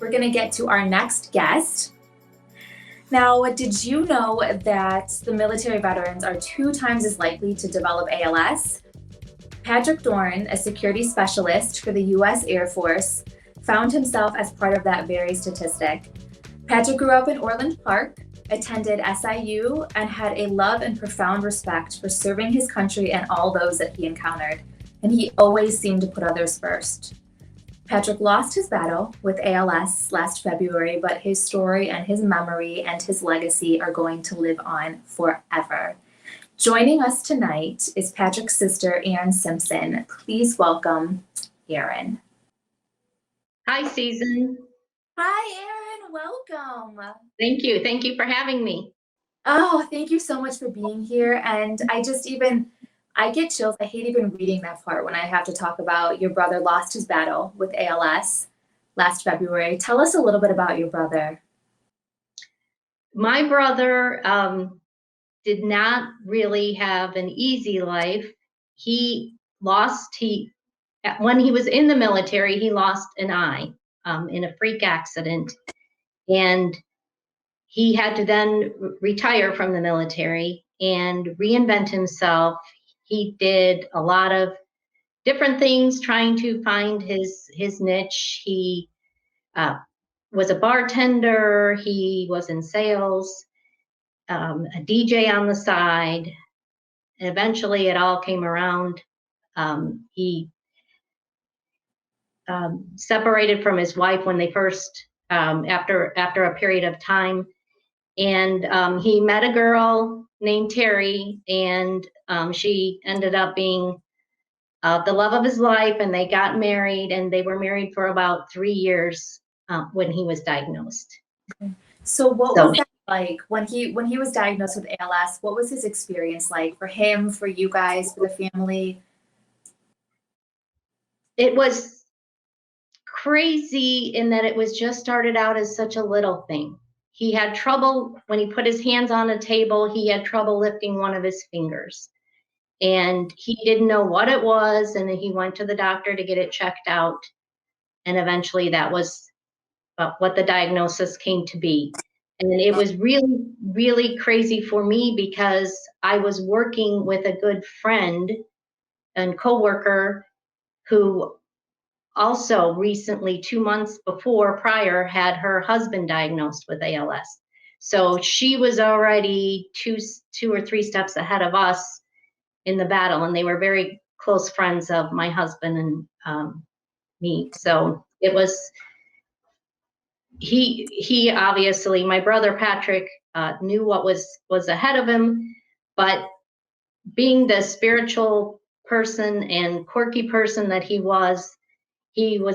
we're going to get to our next guest. Now, did you know that the military veterans are 2 times as likely to develop ALS? Patrick Dorn, a security specialist for the U.S. Air Force, found himself as part of that very statistic. Patrick grew up in Orland Park, attended SIU, and had a love and profound respect for serving his country and all those that he encountered, and he always seemed to put others first. Patrick lost his battle with ALS last February, but his story and his memory and his legacy are going to live on forever. Joining us tonight is Patrick's sister, Erin Simpson. Please welcome Erin. Hi, Susan. Hi, Erin. Welcome. Thank you. Thank you for having me. Oh, thank you so much for being here. And I get chills. I hate even reading that part when I have to talk about your brother lost his battle with ALS last February. Tell us a little bit about your brother. My brother did not really have an easy life. When he was in the military, he lost an eye in a freak accident. And he had to then retire from the military and reinvent himself. He did a lot of different things trying to find his niche. He was a bartender. He was in sales, a DJ on the side. And eventually it all came around. He separated from his wife when they first, after a period of time. And he met a girl named Terry, and she ended up being the love of his life, and they got married, and they were married for about 3 years when he was diagnosed. So what was that like when he was diagnosed with ALS? What was his experience like for him, for you guys, for the family? It was crazy in that it was just started out as such a little thing. He had trouble when he put his hands on a table. He had trouble lifting one of his fingers, and he didn't know what it was. And he went to the doctor to get it checked out. And eventually that was what the diagnosis came to be. And it was really, really crazy for me because I was working with a good friend and coworker who also recently, 2 months prior, had her husband diagnosed with ALS. So she was already two or three steps ahead of us in the battle, and they were very close friends of my husband and me. So it was, he obviously, my brother Patrick knew what was ahead of him, but being the spiritual person and quirky person that he was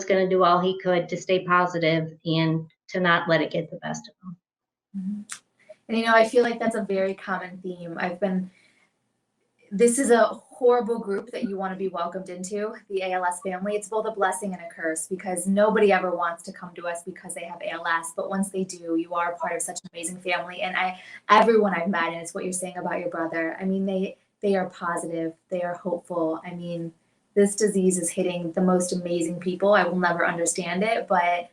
going to do all he could to stay positive and to not let it get the best of him. Mm-hmm. And I feel like that's a very common theme. This is a horrible group that you want to be welcomed into, the ALS family. It's both a blessing and a curse because nobody ever wants to come to us because they have ALS. But once they do, you are part of such an amazing family. And everyone I've met, and it's what you're saying about your brother, I mean, they are positive. They are hopeful. I mean, this disease is hitting the most amazing people. I will never understand it, but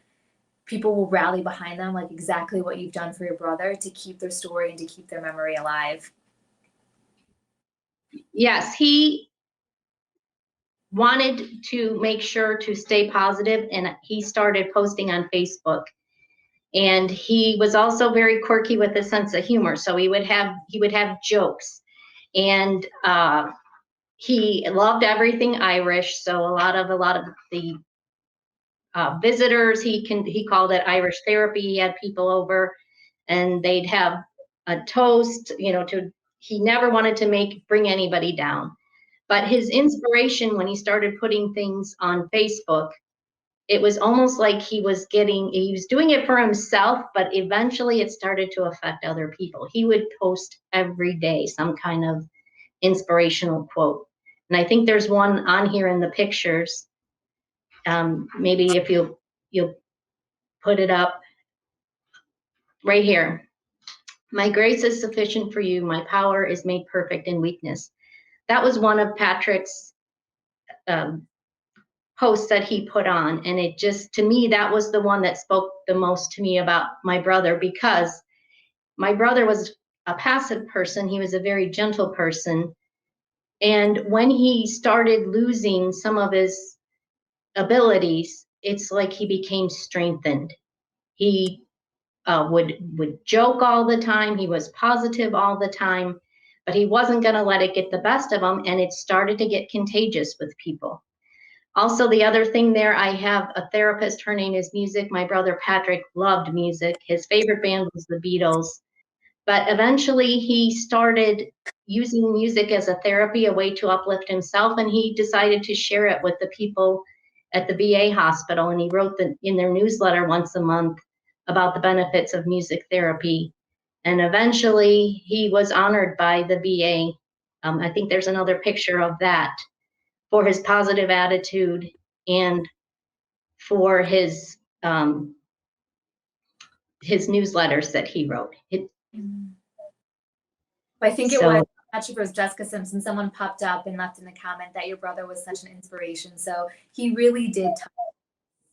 people will rally behind them, like exactly what you've done for your brother, to keep their story and to keep their memory alive. Yes, he wanted to make sure to stay positive, and he started posting on Facebook. And he was also very quirky with a sense of humor, so he would have jokes, and he loved everything Irish. So a lot of the visitors, he called it Irish therapy. He had people over, and they'd have a toast. He never wanted to bring anybody down. But his inspiration when he started putting things on Facebook, it was almost like he was doing it for himself, but eventually it started to affect other people. He would post every day some kind of inspirational quote. And I think there's one on here in the pictures. Maybe if you'll put it up right here. My grace is sufficient for you. My power is made perfect in weakness. That was one of Patrick's posts that he put on. And it just, to me, that was the one that spoke the most to me about my brother, because my brother was a passive person. He was a very gentle person. And when he started losing some of his abilities, it's like he became strengthened. He would joke all the time. He was positive all the time, but he wasn't going to let it get the best of him. And it started to get contagious with people. Also, the other thing there, I have a therapist. Her name is Music. My brother Patrick loved music. His favorite band was the Beatles. But eventually he started using music as a therapy, a way to uplift himself. And he decided to share it with the people at the VA hospital. And he wrote in their newsletter once a month about the benefits of music therapy. And eventually he was honored by the VA. I think there's another picture of that, for his positive attitude and for his newsletters that he wrote. I think it was, I'm not sure if it was Jessica Simpson, someone popped up and left in the comment that your brother was such an inspiration. So he really did touch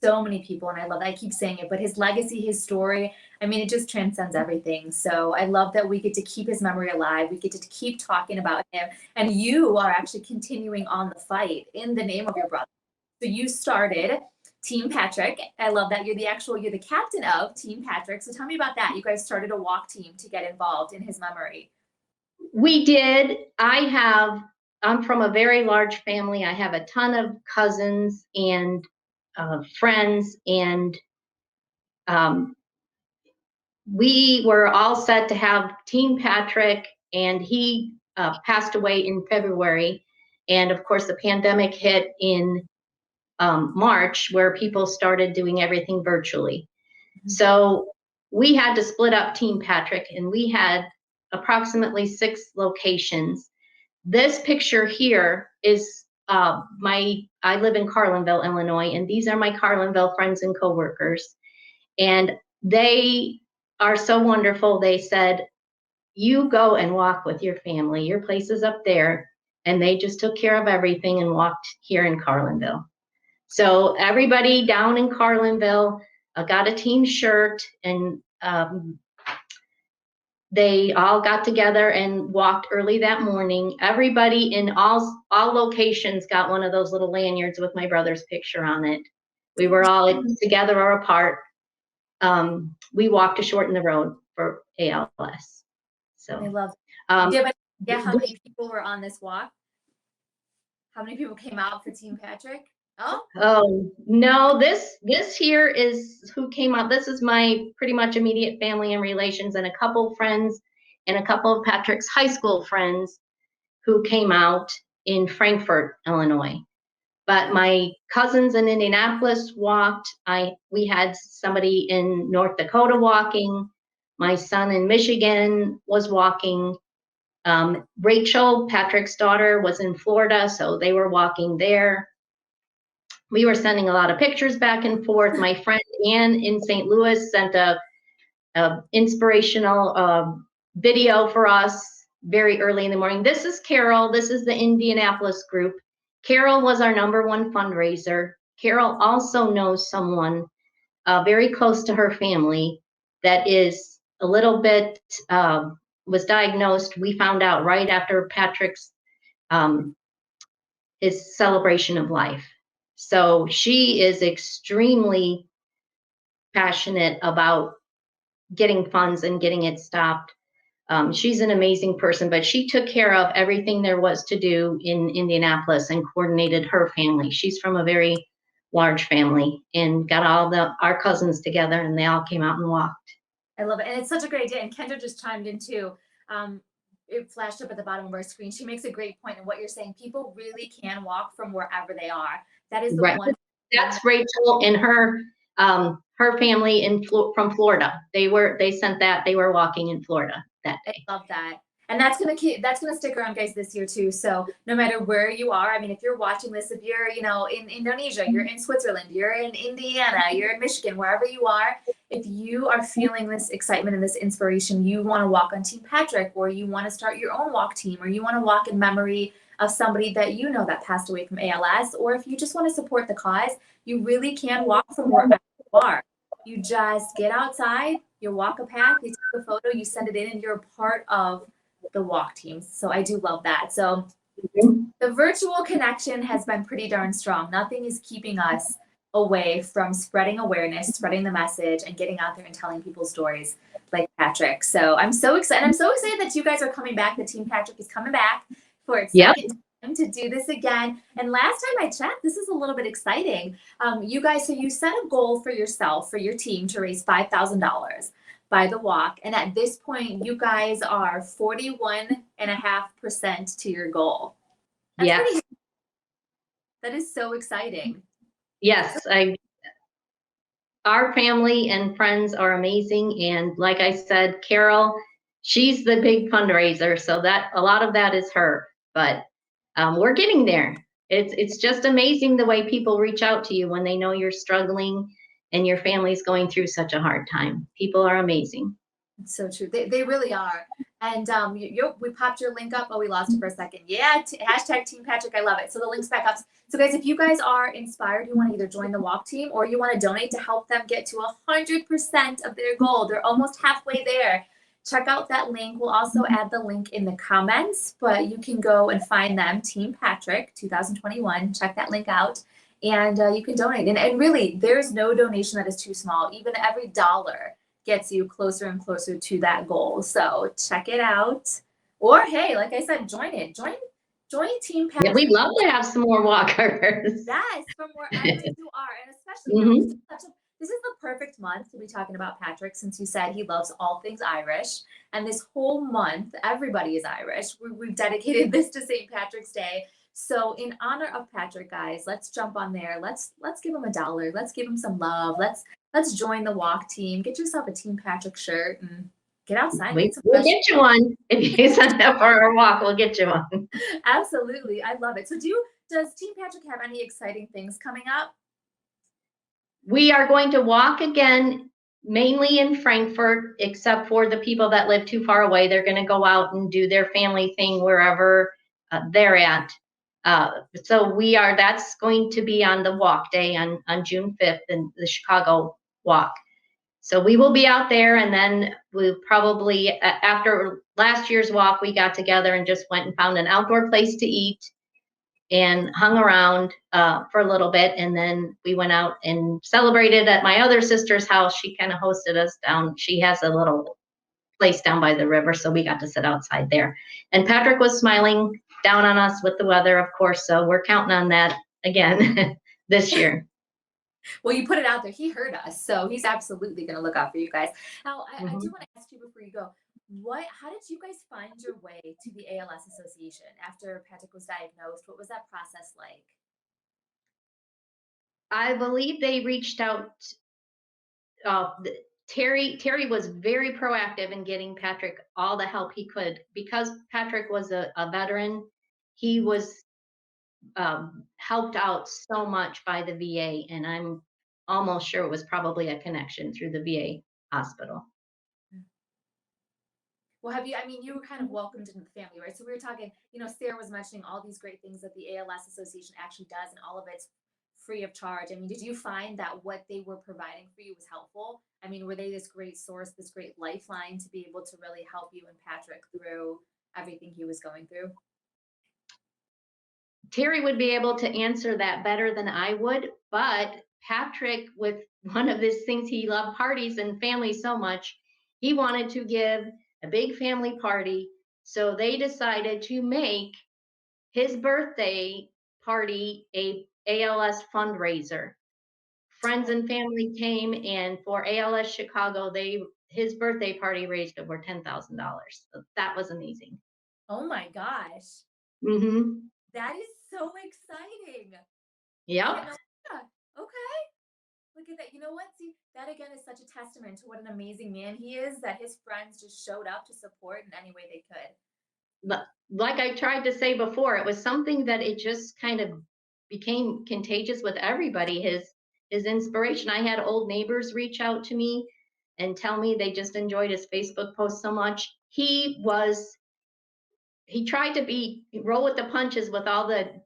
so many people, and I love that. I keep saying it, but his legacy, his story, I mean, it just transcends everything. So I love that we get to keep his memory alive. We get to keep talking about him, and you are actually continuing on the fight in the name of your brother. So you started Team Patrick. I love that you're the captain of Team Patrick. So tell me about that. You guys started a walk team to get involved in his memory. We did. I'm from a very large family. I have a ton of cousins and friends, and we were all set to have Team Patrick, and he passed away in February. And of course, the pandemic hit in March, where people started doing everything virtually. Mm-hmm. So we had to split up Team Patrick, and we had approximately 6 locations. This picture here is I live in Carlinville, Illinois, and these are my Carlinville friends and coworkers. And they are so wonderful. They said, you go and walk with your family. Your place is up there. And they just took care of everything and walked here in Carlinville. So everybody down in Carlinville got a team shirt, and they all got together and walked early that morning. Everybody in all locations got one of those little lanyards with my brother's picture on it. We were all together or apart. We walked to shorten the road for ALS. So I love it. Do you have an idea how many people were on this walk? How many people came out for Team Patrick? Oh no, this here is who came out. This is my pretty much immediate family and relations, and a couple friends and a couple of Patrick's high school friends who came out in Frankfort, Illinois. But my cousins in Indianapolis walked. We had somebody in North Dakota walking. My son in Michigan was walking. Rachel, Patrick's daughter, was in Florida, so they were walking there. We were sending a lot of pictures back and forth. My friend Ann in St. Louis sent a inspirational video for us very early in the morning. This is Carol. This is the Indianapolis group. Carol was our #1 fundraiser. Carol also knows someone very close to her family that is a little bit, was diagnosed. We found out right after Patrick's, his celebration of life. So she is extremely passionate about getting funds and getting it stopped. She's an amazing person, but she took care of everything there was to do in Indianapolis and coordinated her family. She's from a very large family and got all our cousins together, and they all came out and walked. I love it. And it's such a great idea. And Kendra just chimed in too. It flashed up at the bottom of our screen. She makes a great point in what you're saying. People really can walk from wherever they are. That is the right. one. That's Rachel and her family from Florida. They sent that. They were walking in Florida that day. I love that. And that's gonna stick around, guys, this year too. So no matter where you are, I mean, if you're watching this, if you're, in Indonesia, you're in Switzerland, you're in Indiana, you're in Michigan, wherever you are, if you are feeling this excitement and this inspiration, you want to walk on Team Patrick, or you want to start your own walk team, or you want to walk in memory of somebody that you know that passed away from ALS, or if you just want to support the cause, you really can walk from wherever you are. You just get outside, you walk a path, you take a photo, you send it in, and you're a part of the walk team. So I do love that. So the virtual connection has been pretty darn strong. Nothing is keeping us away from spreading awareness, spreading the message, and getting out there and telling people stories like Patrick. So I'm so excited. I'm so excited that you guys are coming back. The Team Patrick is coming back for its Yep. second time to do this again. And last time I checked, this is a little bit exciting. You guys, so you set a goal for yourself, for your team, to raise $5,000 by the walk. And at this point, you guys are 41.5% to your goal. That's Yes. pretty, that is so exciting. Yes. Our family and friends are amazing. And like I said, Carol, she's the big fundraiser. So that a lot of that is her, but we're getting there. It's just amazing the way people reach out to you when they know you're struggling and your family's going through such a hard time. People are amazing. It's so true. They really are. And we popped your link up. Oh, we lost it for a second. Yeah, hashtag Team Patrick. I love it. So the link's back up. So guys, if you guys are inspired, you want to either join the walk team or you want to donate to help them get to 100% of their goal. They're almost halfway there. Check out that link. We'll also add the link in the comments, but you can go and find them, Team Patrick 2021. Check that link out and you can donate. And really, there's no donation that is too small. Even every dollar gets you closer and closer to that goal. So check it out. Or hey, like I said, join it. Join Team Patrick. Yeah, we'd love to have some more walkers. Yes, from wherever you are. And especially this is the perfect month to be talking about Patrick, since you said he loves all things Irish. And this whole month, everybody is Irish. We've dedicated this to St. Patrick's Day. So in honor of Patrick, guys, let's jump on there. Let's give him $1. Let's give him some love. Let's join the walk team. Get yourself a Team Patrick shirt and get outside. We'll get you one. If you sign up for our walk, we'll get you one. Absolutely. I love it. So does Team Patrick have any exciting things coming up? We are going to walk again, mainly in Frankfurt, except for the people that live too far away. They're going to go out and do their family thing wherever they're at. So that's going to be on the walk day on June 5th in the Chicago walk. So we will be out there, and then we'll probably, after last year's walk, we got together and just went and found an outdoor place to eat and hung around for a little bit. And then we went out and celebrated at my other sister's house. She kind of hosted us down. She has a little place down by the river, so we got to sit outside there. And Patrick was smiling down on us with the weather, of course, so we're counting on that again this year. Well, you put it out there. He heard us, so he's absolutely going to look out for you guys. Now, I do want to ask you before you go, how did you guys find your way to the ALS Association after Patrick was diagnosed? What was that process like? I believe they reached out. Terry was very proactive in getting Patrick all the help he could. Because Patrick was a veteran, he was helped out so much by the VA, and I'm almost sure it was probably a connection through the VA hospital. Well, you were kind of welcomed into the family, right? So we were talking, Sarah was mentioning all these great things that the ALS Association actually does, and all of it's free of charge. Did you find that what they were providing for you was helpful? Were they this great source, this great lifeline to be able to really help you and Patrick through everything he was going through? Terry would be able to answer that better than I would, but Patrick, with one of his things, he loved parties and family so much, he wanted to give a big family party. So they decided to make his birthday party a ALS fundraiser. Friends and family came, and for ALS Chicago, his birthday party raised over $10,000. So that was amazing. Oh my gosh. Mm-hmm. That is so exciting. Yeah. Okay. Look at that. You know what? See, that again is such a testament to what an amazing man he is, that his friends just showed up to support in any way they could. Like I tried to say before, it was something that it just kind of became contagious with everybody. His inspiration. I had old neighbors reach out to me and tell me they just enjoyed his Facebook post so much. He was he tried to roll with the punches with all the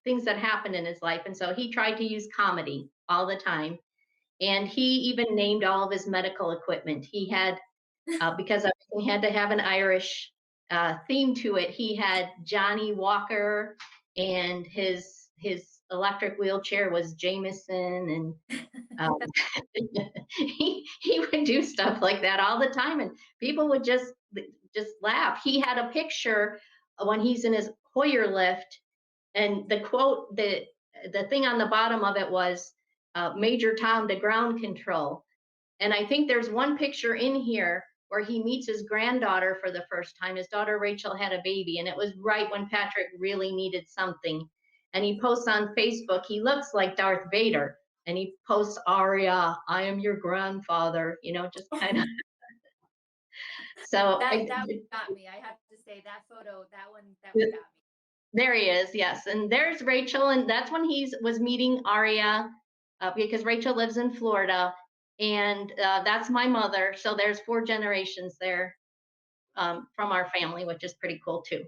things that happened in his life. And so he tried to use comedy all the time. And he even named all of his medical equipment. He had, because everything had to have an Irish theme to it, he had Johnny Walker, and his electric wheelchair was Jameson, and he would do stuff like that all the time, and people would just laugh. He had a picture when he's in his Hoyer lift, and the quote, the thing on the bottom of it was Major Tom to ground control. And I think there's one picture in here where he meets his granddaughter for the first time. His daughter Rachel had a baby, and it was right when Patrick really needed something. And he posts on Facebook, he looks like Darth Vader, and he posts Aria, I am your grandfather, just kind of. So that one got me. I have to say that photo, that one got me. There he is, yes. And there's Rachel, and that's when was meeting Aria, because Rachel lives in Florida, and that's my mother. So there's 4 generations there from our family, which is pretty cool too.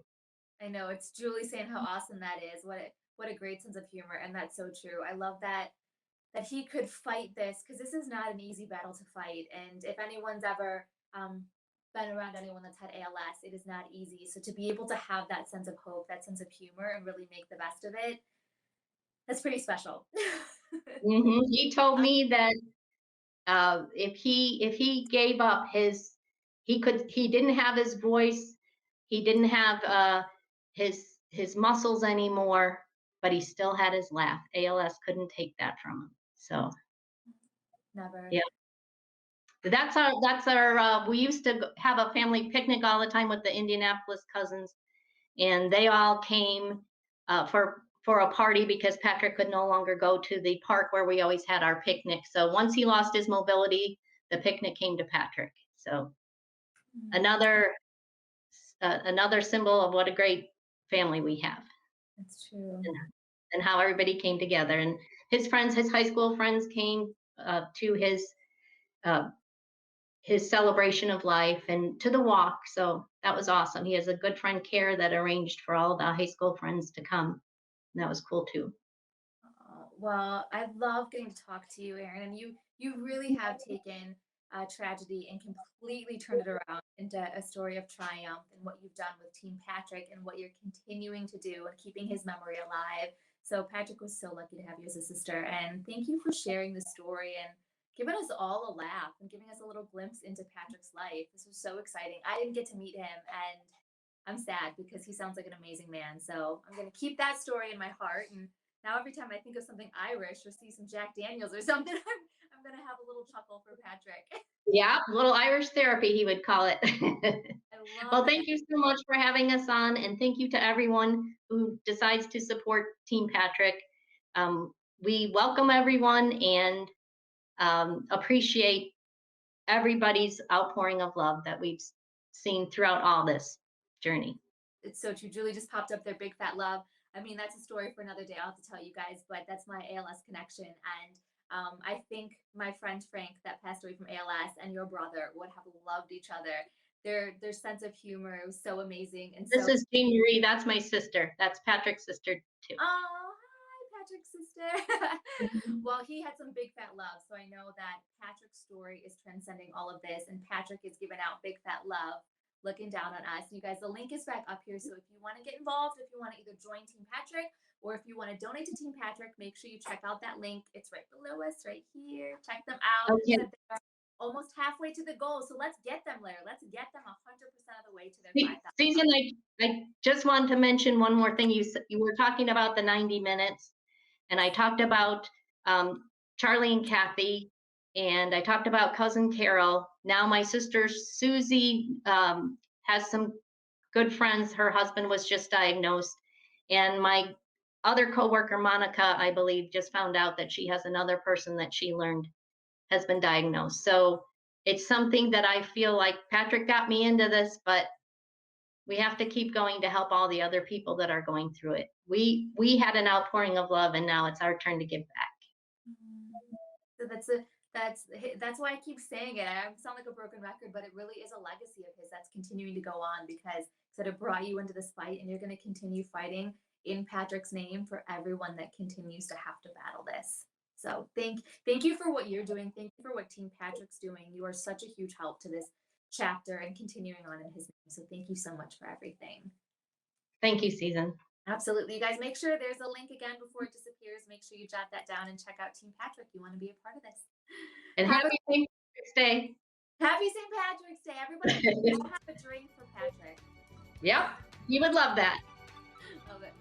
I know, it's Julie saying how awesome that is. What a great sense of humor, and that's so true. I love that he could fight this, because this is not an easy battle to fight. And if anyone's ever been around anyone that's had ALS, it is not easy. So to be able to have that sense of hope, that sense of humor, and really make the best of it, that's pretty special. Mm-hmm. He told me that if he gave up he didn't have his voice, he didn't have his muscles anymore, but he still had his laugh. ALS couldn't take that from him. So Never. yeah. That's our we used to have a family picnic all the time with the Indianapolis cousins, and they all came for a party because Patrick could no longer go to the park where we always had our picnic. So once he lost his mobility, the picnic came to Patrick. So another symbol of what a great family we have. That's true. And how everybody came together, and his friends, his high school friends, came to his celebration of life and to the walk. So that was awesome. He has a good friend, Care, that arranged for all the high school friends to come. And that was cool too. Well, I love getting to talk to you, Erin, and you really have taken tragedy and completely turned it around into a story of triumph, and what you've done with Team Patrick and what you're continuing to do and keeping his memory alive. So Patrick was so lucky to have you as a sister, and thank you for sharing the story and giving us all a laugh and giving us a little glimpse into Patrick's life. This was so exciting. I didn't get to meet him, and I'm sad because he sounds like an amazing man. So I'm going to keep that story in my heart. And now every time I think of something Irish or see some Jack Daniels or something, I'm going to have a little chuckle for Patrick. Yeah, a little Irish therapy, he would call it. Well, thank you so much for having us on, and thank you to everyone who decides to support Team Patrick. We welcome everyone and appreciate everybody's outpouring of love that we've seen throughout all this journey. It's so true. Julie just popped up there, big fat love. I mean, that's a story for another day. I'll have to tell you guys, but that's my ALS connection. And I think my friend Frank, that passed away from ALS, and your brother would have loved each other. Their sense of humor was so amazing. And this is Jean Marie. That's my sister. That's Patrick's sister too. Oh, hi, Patrick's sister. Well, he had some big fat love, so I know that Patrick's story is transcending all of this, and Patrick is giving out big fat love, looking down on us. You guys, the link is back up here, so if you want to get involved, if you want to either join Team Patrick, or if you want to donate to Team Patrick, make sure you check out that link. It's right below us, right here. Check them out. Okay. They're almost halfway to the goal, so let's get them there. Let's get them 100% of the way to their 5,000. Susan, I just wanted to mention one more thing. You were talking about the 90 minutes, and I talked about Charlie and Kathy, and I talked about cousin Carol. Now my sister Susie has some good friends. Her husband was just diagnosed, and my other coworker Monica, I believe, just found out that she has another person that she learned has been diagnosed. So it's something that I feel like Patrick got me into this, but we have to keep going to help all the other people that are going through it. We had an outpouring of love, and now it's our turn to give back. So That's why I keep saying it. I sound like a broken record, but it really is a legacy of his that's continuing to go on because sort of brought you into this fight, and you're going to continue fighting in Patrick's name for everyone that continues to have to battle this. So thank you for what you're doing. Thank you for what Team Patrick's doing. You are such a huge help to this chapter and continuing on in his name. So thank you so much for everything. Thank you, Susan. Absolutely. You guys make sure there's a link again before it disappears. Make sure you jot that down and check out Team Patrick. You want to be a part of this. And happy St. Patrick's Day. Happy St. Patrick's Day. Everybody have a drink for Patrick. Yep, you would love that. Love it.